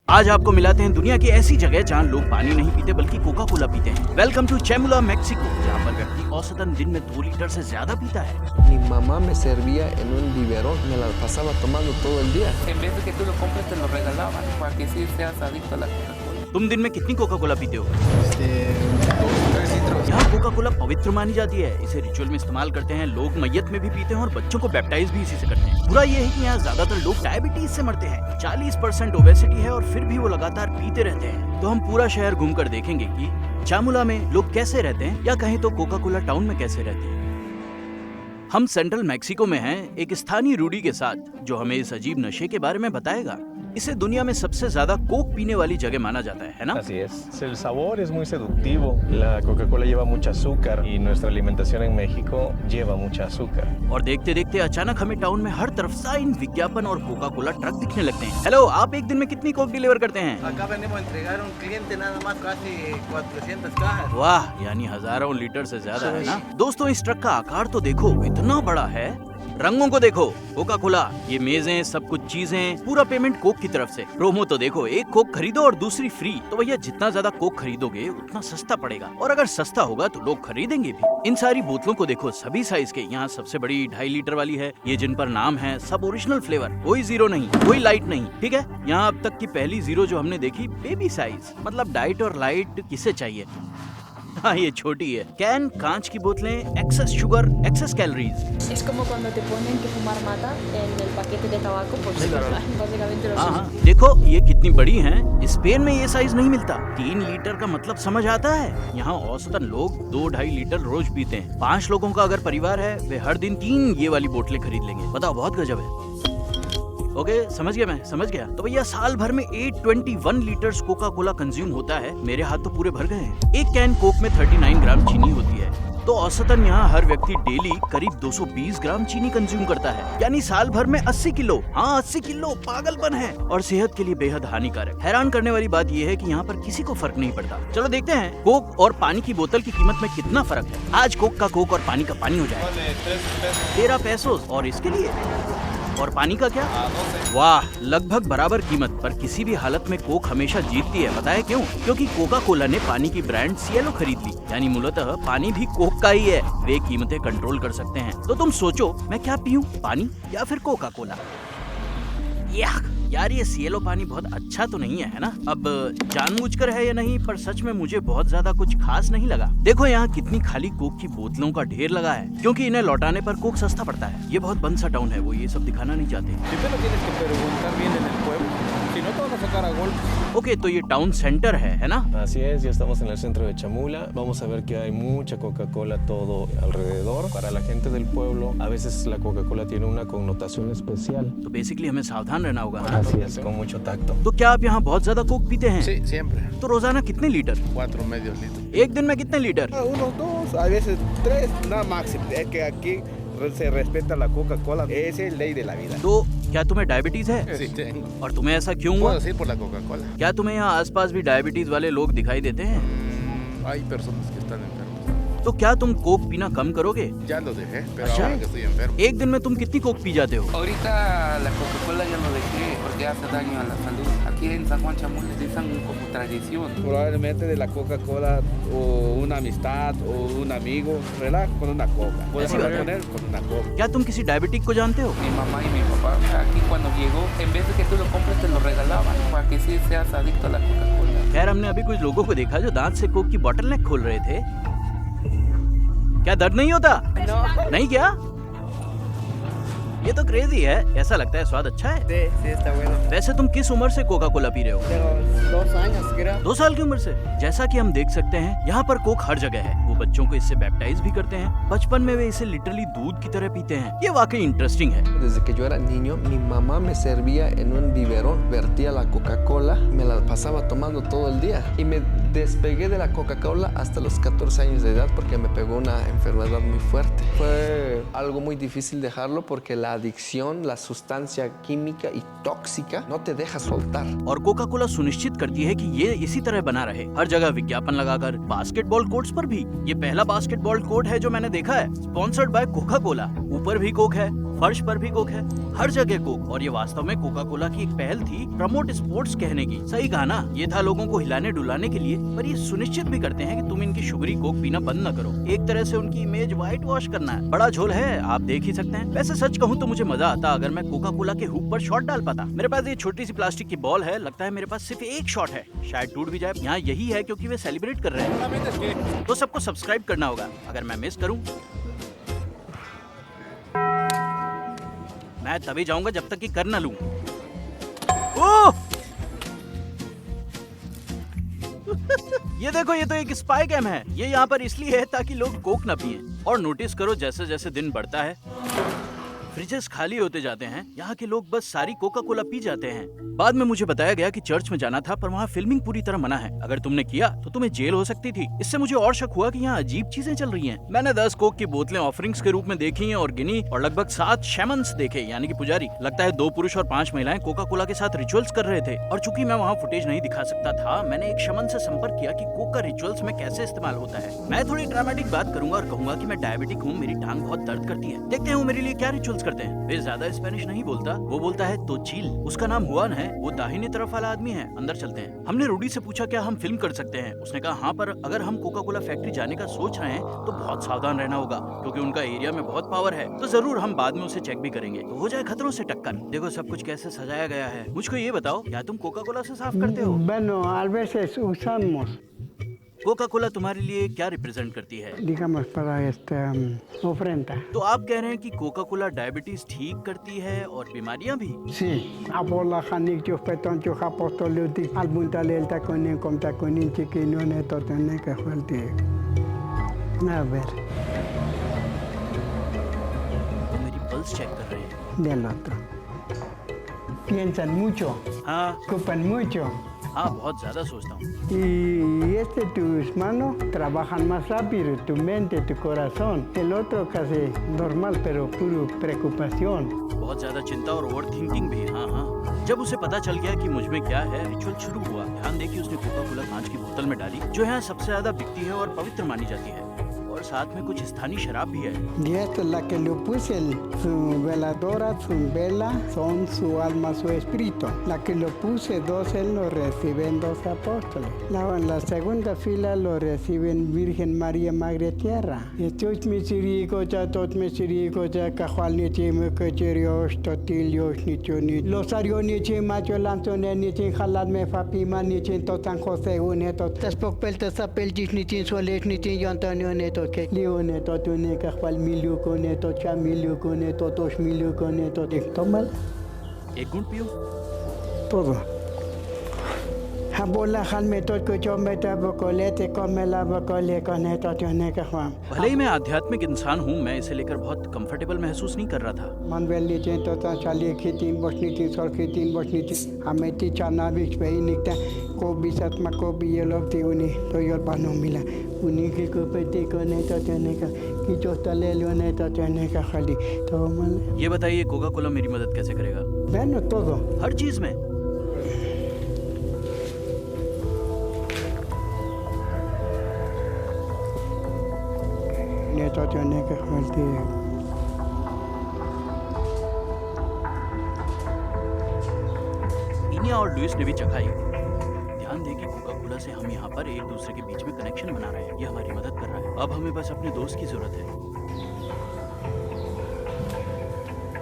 आज आपको मिलाते हैं दुनिया की ऐसी जगह जहां लोग पानी नहीं पीते बल्कि कोका कोला पीते हैं। वेलकम टू चेमुला मैक्सिको, जहां पर व्यक्ति औसतन दिन में 2 लीटर से ज्यादा पीता है। Mi mamá me servía en un biberón, me la pasaba tomando todo el día. En vez de que tú lo compres, te lo regalaban para que sí seas adicto a la Coca-Cola. तुम दिन में कितनी Coca Cola पीते हो? 2-3 litros. यहाँ Coca Cola पवित्र मानी जाती है। इसे रिचुअल में इस्तेमाल करते हैं, लोग मैयत में भी पीते हैं और बच्चों को बैप्टाइज भी इसी से करते हैं। बुरा ये है कि यहाँ ज्यादातर लोग डायबिटीज से मरते हैं। 40% ओबेसिटी है और फिर भी वो लगातार पीते रहते हैं। तो हम पूरा शहर घूमकर देखेंगे कि चामुला में लोग कैसे रहते हैं, या कहें तो कोका कोला टाउन में कैसे रहते हैं। हम सेंट्रल मैक्सिको में हैं, एक स्थानीय रूडी के साथ, जो हमें इस अजीब नशे के बारे में बताएगा। इसे दुनिया में सबसे ज्यादा कोक पीने वाली जगह माना जाता है ना? Así es. El sabor es muy seductivo. La Coca-Cola lleva mucho azúcar y nuestra alimentación en México lleva mucha azúcar. और देखते देखते अचानक हमें टाउन में हर तरफ साइन, विज्ञापन और कोका कोला ट्रक दिखने लगते हैं। हेलो, आप एक दिन में कितनी कोक डिलीवर करते हैं? Acá venimos a entregar a un cliente nada más casi 400 cajas. वाह, यानी हजारों लीटर से ज्यादा है ना? दोस्तों, इस ट्रक का आकार तो देखो, इतना बड़ा है। रंगों को देखो, कोका कोला, ये मेजें, सब कुछ चीजें, पूरा पेमेंट कोक की तरफ से। प्रोमो तो देखो, एक कोक खरीदो और दूसरी फ्री। तो भैया जितना ज्यादा कोक खरीदोगे उतना सस्ता पड़ेगा, और अगर सस्ता होगा तो लोग खरीदेंगे भी। इन सारी बोतलों को देखो, सभी साइज के। यहाँ सबसे बड़ी 2.5 लीटर वाली है, ये जिन पर नाम है, सब ओरिजिनल फ्लेवर, कोई जीरो नहीं, कोई लाइट नहीं, ठीक है। यहाँ अब तक की पहली जीरो जो हमने देखी, बेबी साइज, मतलब डाइट और लाइट किसे चाहिए। हाँ, ये छोटी है। कैन, कांच की बोतलें, excess sugar, excess calories. Es como cuando te ponen que fumar mata en el paquete de tabaco, pues básicamente lo हाँ, mismo. देखो ये कितनी बड़ी हैं। स्पेन में ये साइज नहीं मिलता। 3 लीटर का मतलब समझ आता है? यहाँ औसतन लोग 2-2.5 लीटर रोज पीते हैं। 5 लोगों का अगर परिवार है, वे हर दिन 3 ये वाली बोतलें खरीद लेंगे। बताओ, बहुत गजब है। ओके, समझ गया, मैं समझ गया। तो भैया साल भर में 821 लीटर्स कोका कोला कंज्यूम होता है। मेरे हाथ तो पूरे भर गए हैं। एक कैन कोक में 39 ग्राम चीनी होती है, तो औसतन यहाँ हर व्यक्ति डेली करीब 220 ग्राम चीनी कंज्यूम करता है, यानी साल भर में 80 किलो। हाँ, 80 किलो, पागलपन है, और सेहत के लिए बेहद हानिकारक। हैरान करने वाली बात यह है कि यहाँ पर किसी को फर्क नहीं पड़ता। चलो देखते हैं कोक और पानी की बोतल की कीमत में कितना फर्क है। आज कोक का कोक और पानी का पानी हो जाए 13 पैसों, और इसके लिए और पानी का क्या? वाह, लगभग बराबर कीमत। पर किसी भी हालत में कोक हमेशा जीतती है। बताए क्यों? क्योंकि कोका कोला ने पानी की ब्रांड सिएलो खरीद ली, यानी मूलतः पानी भी कोक का ही है। वे कीमतें कंट्रोल कर सकते हैं। तो तुम सोचो, मैं क्या पीऊं, पानी या फिर कोका कोला? यार, ये सिएलो पानी बहुत अच्छा तो नहीं है ना? अब जानबूझकर है या नहीं, पर सच में मुझे बहुत ज्यादा कुछ खास नहीं लगा। देखो यहाँ कितनी खाली कोक की बोतलों का ढेर लगा है, क्योंकि इन्हें लौटाने पर कोक सस्ता पड़ता है। ये बहुत बंद सा टाउन है, वो ये सब दिखाना नहीं चाहते। Si te lo tienes que preguntar bien en el pueblo, si no te van a sacar a golpes. Okay, तो ये टाउन सेंटर है ना? Así es, ya estamos en el centro de Chamula. Vamos a ver que hay mucha Coca-Cola todo alrededor. Para la gente del pueblo, a veces la Coca-Cola tiene una connotación especial. तो basically हमें सावधान रहना होगा ना? Así es, con mucho tacto. तो क्या आप यहाँ बहुत ज्यादा कोक पीते हैं? Sí, siempre. तो रोजाना कितने लीटर? 4 medios litros. एक दिन में कितने litre? Unos 2, a veces 3, nada máximo. Es que aquí se respeta la Coca-Cola. Esa es ley de la vida. तो क्या तुम्हें डायबिटीज है? Sí, tengo. और तुम्हें ऐसा क्यों हुआ? Puedo decir por la Coca-Cola. क्या तुम्हें यहाँ आसपास भी डायबिटीज वाले लोग दिखाई देते हैं? Hay personas que están enfermas. तो क्या तुम कोक पीना कम करोगे? Ya lo dejé, pero अच्छा। ahora que estoy enfermo. एक दिन में तुम कितनी कोक पी जाते हो? Ahorita la Coca-Cola ya lo dejé porque hace daño a la salud. Aquí en San Juan Chamula dicen como tradición. Probablemente de la Coca-Cola o una amistad o un amigo, relax con una coca. Podemos Así va. poner con una coca. क्या तुम किसी diabetic को जानते हो? Mi mamá y mi papá aquí cuando llegó, en vez de que tú lo compres, te lo regalaban para que sí seas adicto a la Coca-Cola. खैर, हमने अभी कुछ लोगों को देखा जो दांत से कोक की बोतल नेक खोल रहे थे। क्या दर्द नहीं होता? नहीं क्या? ये तो क्रेजी है। ऐसा लगता है स्वाद अच्छा है। Sí, sí, está bueno. वैसे तुम किस उम्र से कोका कोला पी रहे हो? Tengo 2 años, creo. 2 साल की उम्र से। जैसा कि हम देख सकते हैं, यहाँ पर कोक हर जगह है। वो बच्चों को इससे बैप्टाइज भी करते हैं। बचपन में वे इसे लिटरली दूध की तरह पीते हैं। ये वाकई इंटरेस्टिंग है। Desde que yo era niño, mi mamá me servía en un biberón, vertía la Coca-Cola, me la pasaba tomando todo el día. Y me despegué de la Coca-Cola hasta los 14 años de edad porque me pegó una enfermedad muy fuerte. Fue algo muy difícil dejarlo porque la adicción, la sustancia química y tóxica no te deja soltar. और Coca Cola सुनिश्चित करती है कि ये इसी तरह बना रहे। हर जगह विज्ञापन लगाकर, बास्केटबॉल कोर्ट्स पर भी। ये पहला बास्केटबॉल कोर्ट है जो मैंने देखा है, स्पॉन्सर्ड बाय कोका कोला। ऊपर भी कोक है, फर्श पर भी कोक है, हर जगह कोक। और ये वास्तव में कोका कोला की एक पहल थी प्रमोट स्पोर्ट्स कहने की। सही कहा ना, ये था लोगों को हिलाने डुलाने के लिए, पर ये सुनिश्चित भी करते हैं कि तुम इनकी शुगरी कोक पीना बंद न करो। एक तरह से उनकी इमेज व्हाइट वॉश करना है। बड़ा झोल है, आप देख ही सकते हैं। वैसे सच कहूँ तो मुझे मजा आता अगर मैं कोका कोला के हुक पर शॉट डाल पाता। मेरे पास ये छोटी सी प्लास्टिक की बॉल है, लगता है मेरे पास सिर्फ एक शॉट है, शायद टूट भी जाए। यहाँ यही है क्योंकि वे सेलिब्रेट कर रहे हैं। तो सबको सब्सक्राइब करना होगा। अगर मैं मिस करूँ मैं तभी जाऊंगा जब तक कि कर न लूं। ओह! ये देखो, ये तो एक स्पाई कैम है। ये यहाँ पर इसलिए है ताकि लोग कोक न पिएं। और नोटिस करो जैसे जैसे दिन बढ़ता है फ्रिजेस खाली होते जाते हैं, यहाँ के लोग बस सारी कोका कोला पी जाते हैं। बाद में मुझे बताया गया कि चर्च में जाना था, पर वहाँ फिल्मिंग पूरी तरह मना है। अगर तुमने किया तो तुम्हें जेल हो सकती थी। इससे मुझे और शक हुआ कि यहाँ अजीब चीजें चल रही हैं। मैंने 10 कोक की बोतलें ऑफरिंग्स के रूप में देखी हैं और गिनी, और लगभग 7 शैमन्स देखे, यानी कि पुजारी। लगता है 2 पुरुष और 5 महिलाएं कोका कोला के साथ रिचुअल्स कर रहे थे। और चूंकि मैं वहाँ फुटेज नहीं दिखा सकता था, मैंने एक शमन से संपर्क किया कि कोक का रिचुअल्स में कैसे इस्तेमाल होता है। मैं थोड़ी ड्रामेटिक बात करूंगा और कहूंगा कि मैं डायबिटिक हूँ, मेरी टांग बहुत दर्द करती है। देखते हैं वो मेरे लिए क्या रिचुअल्स करते हैं। वे ज्यादा स्पेनिश नहीं बोलता, वो बोलता है तो चील। उसका नाम हुआन है, वो दाहिनी तरफ वाला आदमी है। अंदर चलते हैं। हमने रूडी से पूछा क्या हम फिल्म कर सकते हैं। उसने कहा हाँ, पर अगर हम कोका कोला फैक्ट्री जाने का सोच रहे हैं तो बहुत सावधान रहना होगा, क्योंकि उनका एरिया में बहुत पावर है। तो जरूर हम बाद में उसे चेक भी करेंगे, तो हो जाए खतरों से टक्कर। देखो सब कुछ कैसे सजाया गया है। मुझको ये बताओ, क्या तुम कोका कोला से साफ करते हो? Bueno, a veces usamos, Coca Cola तुम्हारे लिए क्या रिप्रेजेंट करती है? digamos, para ofrenda. तो आप कह रहे हैं कि कोका कोला डायबिटीज ठीक करती है और बीमारियां भी? Sí, abola hanik jo peton jo apostoluti albuntal el taconin com taconin chiquino neto tene que falti. A ver, वो मेरी पल्स चेक कर रहे हैं। del otro. Piensan mucho, हाँ ocupan mucho. हाँ, बहुत ज्यादा सोचता हूँ। Y tus manos trabajan más rápido, tu mente, tu corazón. El otro casi normal, pero puro preocupación. बहुत ज्यादा चिंता और ओवर थिंकिंग भी। हाँ हाँ। जब उसे पता चल गया कि मुझ में क्या है, रिचुअल शुरू हुआ। ध्यान दे कि उसने कोका कोला कांच की बोतल में डाली, जो यहाँ सबसे ज्यादा बिकती है और पवित्र मानी जाती है, और साथ में कुछ स्थानीय शराब भी है। Y esto es la que le puse, su veladora, su vela, son su alma, su espíritu. La que lo puse, 12 lo reciben 2 apóstoles. La segunda fila lo reciben Virgen María, Madre Tierra. Estos misericordia, tot misericordia, cajual ni chime, cocherios, totilios, ni chuni. Los arios ni chimacho, lanzone, ni chin jalad me fapima, ni chin totan José, uneto. Taspoc peltas apeltis, ni chin soles, ni chin Antonio neto. Que Leone, Totune, Cajual, Miluco, Neto, Chamiluco, Neto, Tosmiluco, Neto, toma एक गुण पियो। todo. Abola jalme tot को जो Meta बकोलेते कमेला बकोले को नेतो तने का हम भले ही मैं आध्यात्मिक इंसान हूँ, मैं इसे लेकर बहुत कंफर्टेबल महसूस नहीं कर रहा था। मनवेली चे तो चाली खितीन बसनी थी सर खितीन बसनी थी हमें ती चाना बिच पे ही निकता को बिसात्मा को भी ये लोग थी उन्हीं तो यार बानों मिला उन्हीं के को पेटी को नेतो तने का कि जो तले लो नेतो तने का खाली तो मन ये बताइए कोका कोला मेरी मदद कैसे करेगा? bueno todo हर चीज में। नेतो तने का खाली इनिया और लुइस ने भी चखाई। ध्यान दें कि कोका कोला से हम यहाँ पर एक दूसरे के बीच में कनेक्शन बना रहे हैं। ये हमारी मदद कर रहा है। अब हमें बस अपने दोस्त की जरूरत है।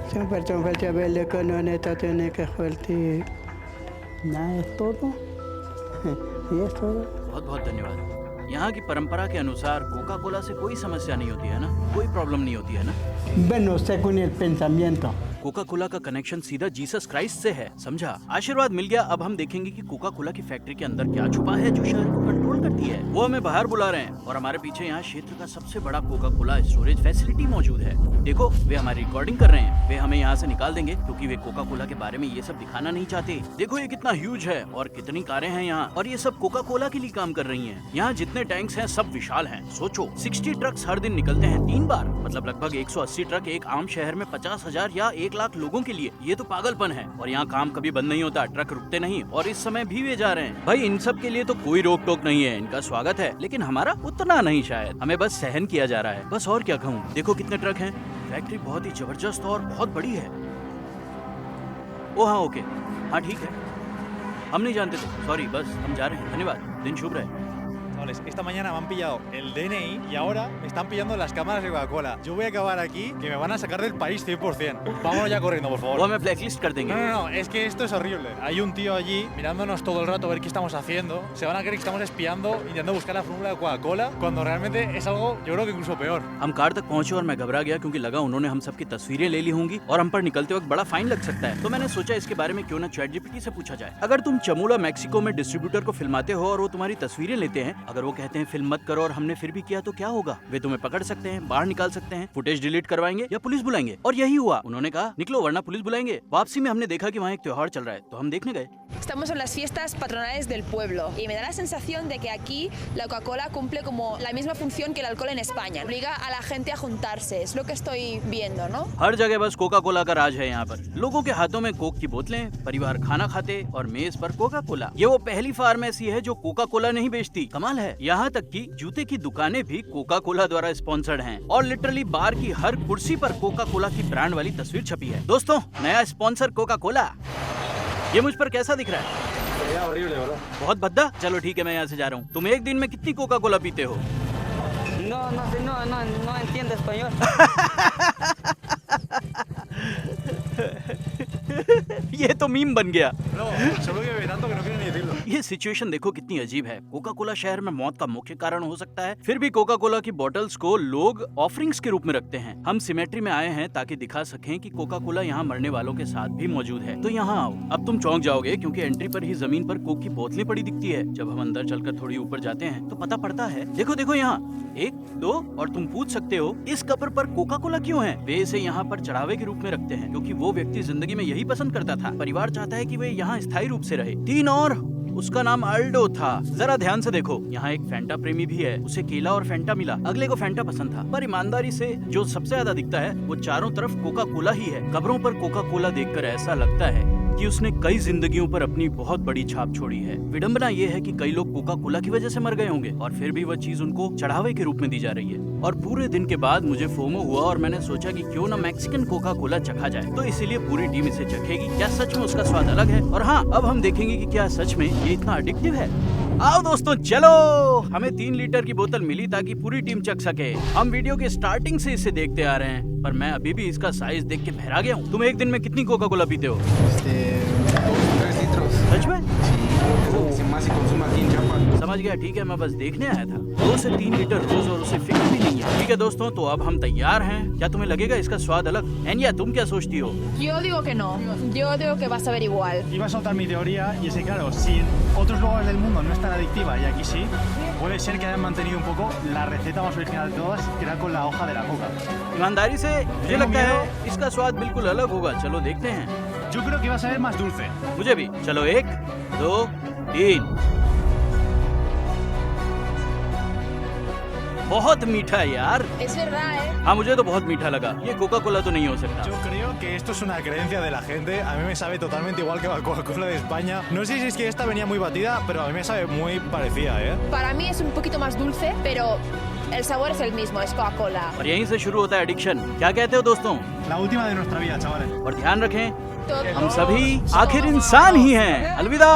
Siempre son fecha belle con neta tiene que falti. Na es todo. Y es todo. बहुत बहुत धन्यवाद। यहाँ की परंपरा के अनुसार कोका कोला से कोई समस्या नहीं होती है ना, कोई प्रॉब्लम नहीं होती है ना। Bueno, según el pensamiento. Coca Cola का कनेक्शन सीधा जीसस क्राइस्ट से है, समझा? आशीर्वाद मिल गया। अब हम देखेंगे कि कोका कोला की फैक्ट्री के अंदर क्या छुपा है जो शहर को कंट्रोल करती है। वो हमें बाहर बुला रहे हैं और हमारे पीछे यहाँ क्षेत्र का सबसे बड़ा कोका कोला स्टोरेज फैसिलिटी मौजूद है। देखो, वे हमारी रिकॉर्डिंग कर रहे हैं। वे हमें यहाँ से निकाल देंगे क्योंकि वे कोका कोला के बारे में ये सब दिखाना नहीं चाहते। देखो ये कितना ह्यूज है और कितनी कारें हैं यहाँ, और ये सब कोका कोला के लिए काम कर रही हैं। यहाँ जितने टैंक्स हैं सब विशाल हैं। सोचो 60 ट्रक्स हर दिन निकलते हैं 3 बार, मतलब लगभग 180 ट्रक एक आम शहर में 50,000 या 1 लाख लोगों के लिए। ये तो पागलपन है। और यहाँ काम कभी बंद नहीं होता, ट्रक रुकते नहीं, और इस समय भी वे जा रहे हैं। भाई इन सब के लिए तो कोई रोक टोक नहीं है, इनका स्वागत है, लेकिन हमारा उतना नहीं शायद। हमें बस सहन किया जा रहा है, बस। और क्या कहूँ। देखो कितने ट्रक हैं, फैक्ट्री बहुत ही जबरदस्त और बहुत बड़ी है। ओ हाँ, ओके, हाँ ठीक है, हम नहीं जानते थे, सॉरी, बस हम जा रहे हैं, धन्यवाद, दिन शुभ रहे। Esta mañana me han pillado el DNI y ahora me están pillando las cámaras de Coca-Cola. Yo voy a acabar aquí, que me van a sacar del país 100%. Vámonos ya corriendo, por favor. वो हमें blacklist कर देंगे। No, es que esto es horrible. Hay un tío allí mirándonos todo el rato a ver qué estamos haciendo. Se van a creer que estamos espiando, intentando buscar la fórmula de Coca-Cola, cuando realmente es algo, yo creo que incluso peor. हम car तक पहुंचे और मैं घबरा गया क्योंकि लगा उन्होंने हम सबकी तस्वीरें ले ली होंगी और हम पर निकलते वक्त बड़ा फाइन लग सकता है। तो मैंने सोचा इसके बारे में क्यों ना ChatGPT से पूछा जाए। अगर तुम चमूला मैक्सिको में डिस्ट्रीब्यूटर को फिल्माते हो और वो तुम्हारी तस्वीरें लेते हैं, अगर वो कहते हैं फिल्म मत करो और हमने फिर भी किया तो क्या होगा? वे तुम्हें पकड़ सकते हैं, बाहर निकाल सकते हैं, फुटेज डिलीट करवाएंगे या पुलिस बुलाएंगे। और यही हुआ, उन्होंने कहा निकलो वरना पुलिस बुलाएंगे। वापसी में हमने देखा कि वहाँ एक त्योहार चल रहा है तो हम देखने गए। Estamos en las fiestas patronales del pueblo y me da la sensación de que aquí la Coca-Cola cumple como la misma función que el alcohol en España. Obliga a la gente a juntarse, es lo que estoy viendo, ¿no? हर जगह बस Coca Cola का राज है यहाँ पर। लोगों के हाथों में कोक की बोतलें, परिवार खाना खाते और मेज पर कोका कोला। ये वो पहली फार्मेसी है जो कोका कोला नहीं बेचती। कमाल है, यहाँ तक कि जूते की दुकानें भी कोका कोला द्वारा स्पॉन्सर्ड हैं और लिटरली बार की हर कुर्सी पर कोका कोला की ब्रांड वाली तस्वीर छपी है। दोस्तों, नया स्पॉन्सर कोका कोला। ये मुझ पर कैसा दिख रहा है? बहुत भद्दा। चलो ठीक है, मैं यहाँ से जा रहा हूँ। तुम एक दिन में कितनी कोका कोला पीते हो? No entiendo español. ये तो मीम बन गया। No, solo que bebe tanto que no quiero ni decirlo. ये सिचुएशन देखो कितनी अजीब है। कोका कोला शहर में मौत का मुख्य कारण हो सकता है, फिर भी कोका कोला की बोतल्स को लोग ऑफरिंग्स के रूप में रखते हैं। हम सिमेट्री में आए हैं ताकि दिखा सकें कि कोका कोला यहाँ मरने वालों के साथ भी मौजूद है। तो यहाँ आओ। अब तुम चौंक जाओगे क्योंकि एंट्री पर ही जमीन पर कोक की बोतलें पड़ी दिखती है। जब हम अंदर चलकर थोड़ी ऊपर जाते हैं तो पता पड़ता है, देखो देखो यहाँ 1, 2 और तुम पूछ सकते हो इस कपर पर कोका कोला क्यों है? वे इसे यहाँ पर चढ़ावे के रूप में रखते हैं क्योंकि वो व्यक्ति जिंदगी में यही पसंद करता था। परिवार चाहता है कि वे यहाँ स्थायी रूप से रहे। 3 और उसका नाम अल्डो था। जरा ध्यान से देखो, यहाँ एक फैंटा प्रेमी भी है। उसे केला और फैंटा मिला, अगले को फैंटा पसंद था। पर ईमानदारी से जो सबसे ज्यादा दिखता है वो चारों तरफ कोका कोला ही है। कब्रों पर कोका कोला देखकर ऐसा लगता है कि उसने कई जिंदगियों पर अपनी बहुत बड़ी छाप छोड़ी है। विडंबना ये है कि कई लोग कोका कोला की वजह से मर गए होंगे और फिर भी वह चीज उनको चढ़ावे के रूप में दी जा रही है। और पूरे दिन के बाद मुझे फोमो हुआ और मैंने सोचा कि क्यों ना मैक्सिकन कोका कोला चखा जाए। तो इसीलिए पूरी टीम इसे चखेगी। क्या सच में उसका स्वाद अलग है? और हाँ, अब हम देखेंगे कि क्या सच में ये इतना एडिक्टिव है। आओ दोस्तों, चलो। हमें 3 लीटर की बोतल मिली ताकि पूरी टीम चख सके। हम वीडियो के स्टार्टिंग से इसे देखते आ रहे हैं, पर मैं अभी भी इसका साइज देख के बहरा गया हूँ। तुम एक दिन में कितनी कोका कोला पीते हो? 2-3 litros. सच में? Sí, más si consumo aquí en Chiapas. समझ गया, ठीक है, मैं बस देखने आया था। 2 से 3 लीटर रोज और उसे फिक्र भी नहीं है। ठीक है दोस्तों, तो अब हम तैयार हैं। क्या तुम्हें लगेगा इसका स्वाद अलग? एनिया, तुम क्या सोचती हो? Yo digo que no, yo digo que va a saber igual. Iba a soltar mi teoría y es que claro, si en otros lugares del mundo no es tan adictiva y aquí sí, puede ser que hayan mantenido un poco la receta más original de todas, que era con la hoja de la coca. ईमानदारी से मुझे लगता है इसका स्वाद बिल्कुल अलग होगा। चलो देखते हैं। Yo creo que va a saber más dulce. मुझे भी। चलो 1, 2, 3। बहुत मीठा है यार। Es verdad, ¿eh? हाँ, मुझे तो बहुत मीठा लगा। ये कोका कोला तो नहीं हो सकता। Yo creo que esto es una creencia de la gente. A mí me sabe totalmente igual que la Coca-Cola de España. No sé si es que esta venía muy batida, pero a mí me sabe muy parecida, ¿eh? Para mí es un poquito más dulce, pero el sabor es el mismo, es Coca-Cola. और यहीं से शुरू होता है addiction. क्या कहते हो दोस्तों? La última de nuestra vida, chavales. और ध्यान रखें, Todos हम सभी आखिर इंसान ही हैं। अलविदा।